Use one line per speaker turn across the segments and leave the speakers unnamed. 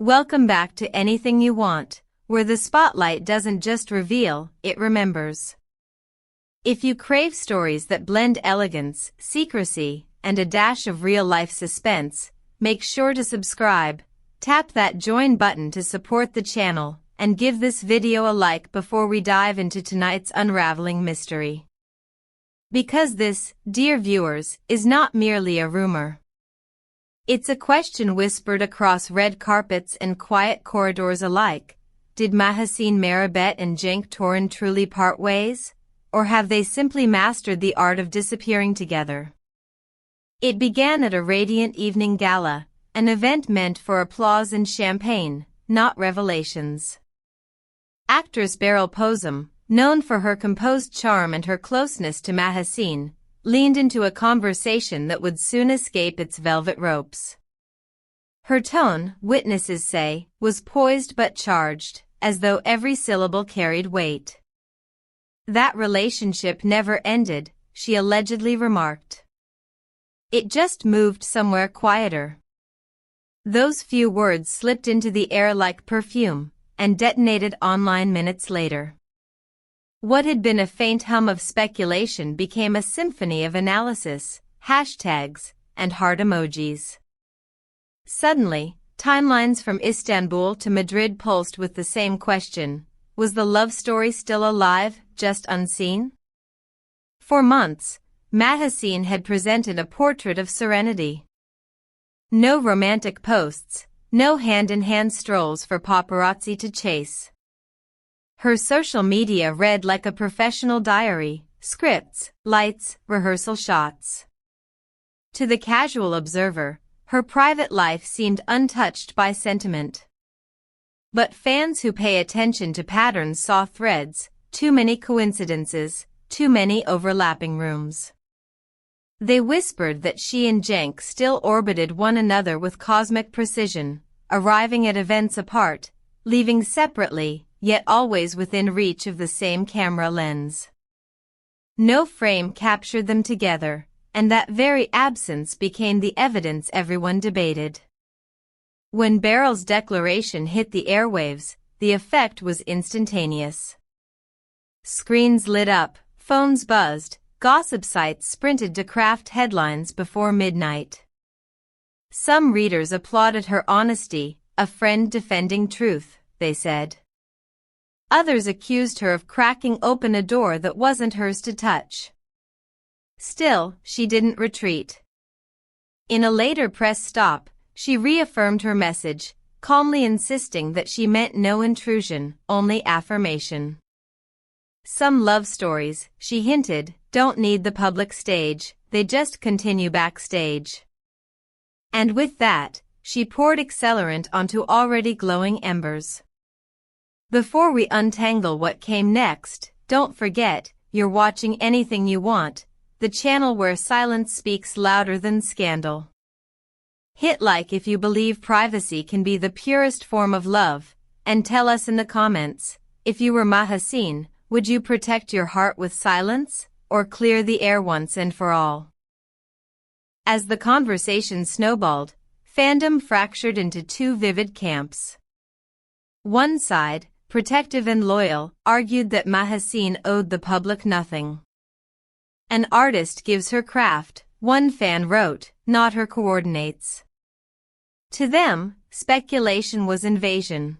Welcome back to Anything You Want, where the spotlight doesn't just reveal, it remembers. If you crave stories that blend elegance, secrecy, and a dash of real-life suspense, make sure to subscribe, tap that join button to support the channel, and give this video a like before we dive into tonight's unraveling mystery. Because this, dear viewers, is not merely a rumor. It's a question whispered across red carpets and quiet corridors alike. Did Mahassine Merabet and Cenk Torun truly part ways? Or have they simply mastered the art of disappearing together? It began at a radiant evening gala, an event meant for applause and champagne, not revelations. Actress Beryl Posum, known for her composed charm and her closeness to Mahassine, leaned into a conversation that would soon escape its velvet ropes. Her tone, witnesses say, was poised but charged, as though every syllable carried weight. That relationship never ended, she allegedly remarked. It just moved somewhere quieter. Those few words slipped into the air like perfume, and detonated online minutes later. What had been a faint hum of speculation became a symphony of analysis, hashtags, and heart emojis. Suddenly, timelines from Istanbul to Madrid pulsed with the same question: was the love story still alive, just unseen? For months, Mahassine had presented a portrait of serenity. No romantic posts, no hand-in-hand strolls for paparazzi to chase. Her social media read like a professional diary: scripts, lights, rehearsal shots. To the casual observer, her private life seemed untouched by sentiment. But fans who pay attention to patterns saw threads, too many coincidences, too many overlapping rooms. They whispered that she and Cenk still orbited one another with cosmic precision, arriving at events apart, leaving separately, yet always within reach of the same camera lens. No frame captured them together, and that very absence became the evidence everyone debated. When Beryl's declaration hit the airwaves, the effect was instantaneous. Screens lit up, phones buzzed, gossip sites sprinted to craft headlines before midnight. Some readers applauded her honesty, a friend defending truth, they said. Others accused her of cracking open a door that wasn't hers to touch. Still, she didn't retreat. In a later press stop, she reaffirmed her message, calmly insisting that she meant no intrusion, only affirmation. Some love stories, she hinted, don't need the public stage, they just continue backstage. And with that, she poured accelerant onto already glowing embers. Before we untangle what came next, don't forget, you're watching Anything You Want, the channel where silence speaks louder than scandal. Hit like if you believe privacy can be the purest form of love, and tell us in the comments, if you were Mahassine, would you protect your heart with silence, or clear the air once and for all? As the conversation snowballed, fandom fractured into two vivid camps. One side, protective and loyal, argued that Mahassine owed the public nothing. An artist gives her craft, one fan wrote, not her coordinates. To them, speculation was invasion.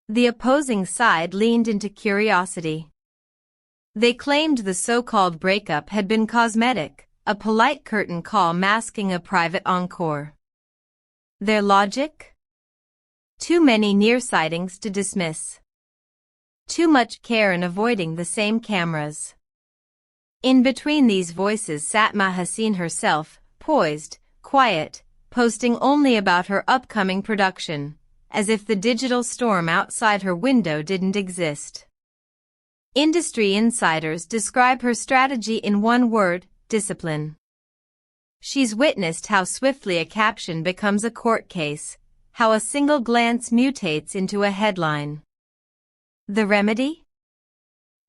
The opposing side leaned into curiosity. They claimed the so-called breakup had been cosmetic, a polite curtain call masking a private encore. Their logic? Too many near sightings to dismiss. Too much care in avoiding the same cameras. In between these voices sat Mahassine herself, poised, quiet, posting only about her upcoming production, as if the digital storm outside her window didn't exist. Industry insiders describe her strategy in one word: discipline. She's witnessed how swiftly a caption becomes a court case, how a single glance mutates into a headline. The remedy?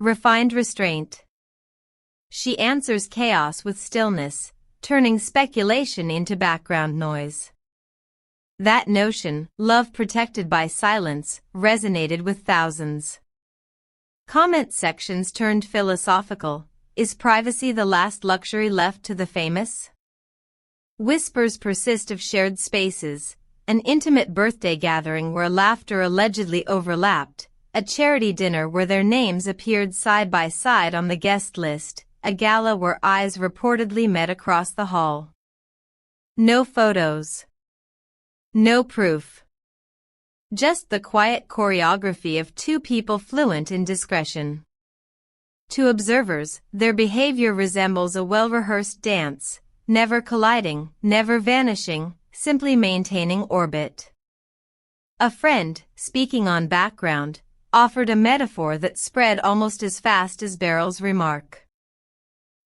Refined restraint. She answers chaos with stillness, turning speculation into background noise. That notion, love protected by silence, resonated with thousands. Comment sections turned philosophical. Is privacy the last luxury left to the famous? Whispers persist of shared spaces, an intimate birthday gathering where laughter allegedly overlapped, a charity dinner where their names appeared side by side on the guest list, a gala where eyes reportedly met across the hall. No photos. No proof. Just the quiet choreography of two people fluent in discretion. To observers, their behavior resembles a well-rehearsed dance, never colliding, never vanishing, simply maintaining orbit. A friend, speaking on background, offered a metaphor that spread almost as fast as Beryl's remark.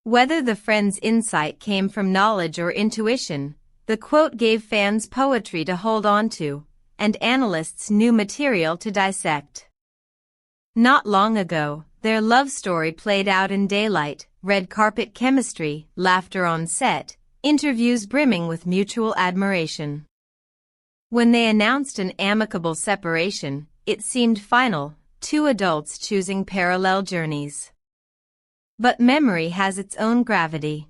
Whether the friend's insight came from knowledge or intuition, the quote gave fans poetry to hold on to, and analysts new material to dissect. Not long ago, their love story played out in daylight, red carpet chemistry, laughter on set, interviews brimming with mutual admiration. When they announced an amicable separation, it seemed final, two adults choosing parallel journeys. But memory has its own gravity.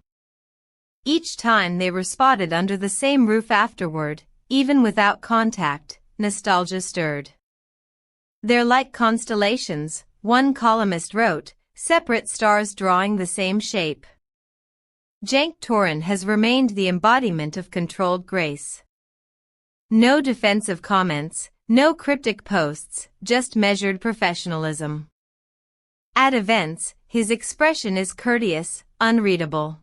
Each time they were spotted under the same roof afterward, even without contact, nostalgia stirred. They're like constellations, one columnist wrote, separate stars drawing the same shape. Cenk Torun has remained the embodiment of controlled grace. No defensive comments, no cryptic posts, just measured professionalism. At events, his expression is courteous, unreadable.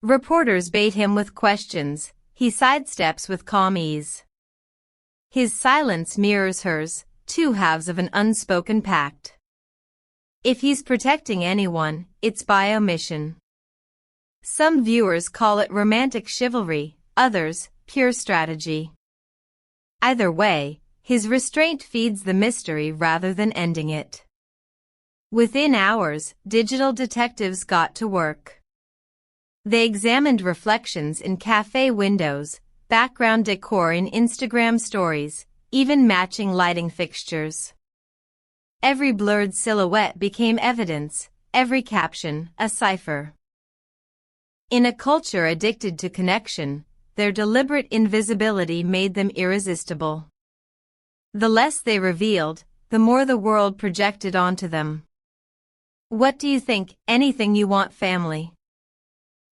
Reporters bait him with questions, he sidesteps with calm ease. His silence mirrors hers, two halves of an unspoken pact. If he's protecting anyone, it's by omission. Some viewers call it romantic chivalry, others, pure strategy. Either way, his restraint feeds the mystery rather than ending it. Within hours, digital detectives got to work. They examined reflections in cafe windows, background decor in Instagram stories, even matching lighting fixtures. Every blurred silhouette became evidence, every caption, a cipher. In a culture addicted to connection, their deliberate invisibility made them irresistible. The less they revealed, the more the world projected onto them. What do you think? Anything you want, family?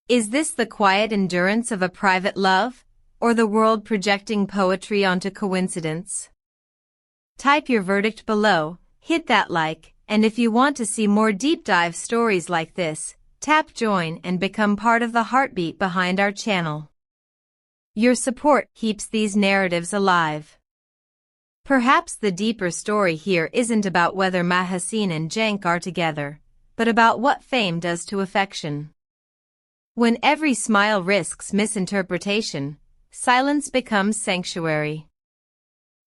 Is this the quiet endurance of a private love, or the world projecting poetry onto coincidence? Type your verdict below, hit that like, and if you want to see more deep dive stories like this, tap join and become part of the heartbeat behind our channel. Your support keeps these narratives alive. Perhaps the deeper story here isn't about whether Mahassine and Cenk are together, but about what fame does to affection. When every smile risks misinterpretation, silence becomes sanctuary.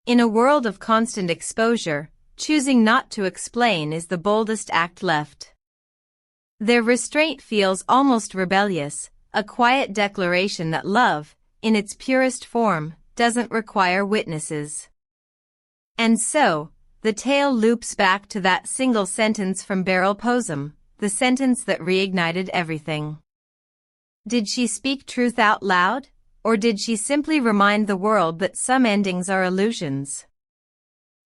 In a world of constant exposure, choosing not to explain is the boldest act left. Their restraint feels almost rebellious, a quiet declaration that love, in its purest form, doesn't require witnesses. And so, the tale loops back to that single sentence from Beryl Posum, the sentence that reignited everything. Did she speak truth out loud, or did she simply remind the world that some endings are illusions?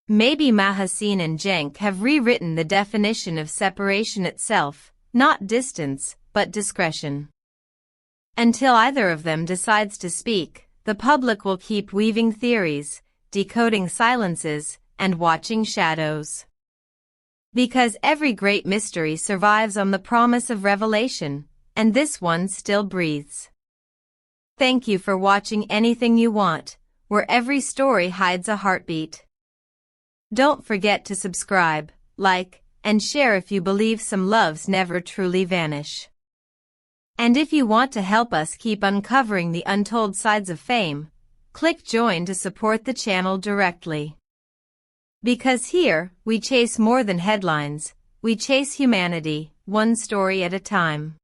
Maybe Mahassine and Cenk have rewritten the definition of separation itself, not distance, but discretion. Until either of them decides to speak, the public will keep weaving theories, decoding silences, and watching shadows. Because every great mystery survives on the promise of revelation, and this one still breathes. Thank you for watching Anything You Want, where every story hides a heartbeat. Don't forget to subscribe, like, and share if you believe some loves never truly vanish. And if you want to help us keep uncovering the untold sides of fame, click join to support the channel directly. Because here, we chase more than headlines, we chase humanity, one story at a time.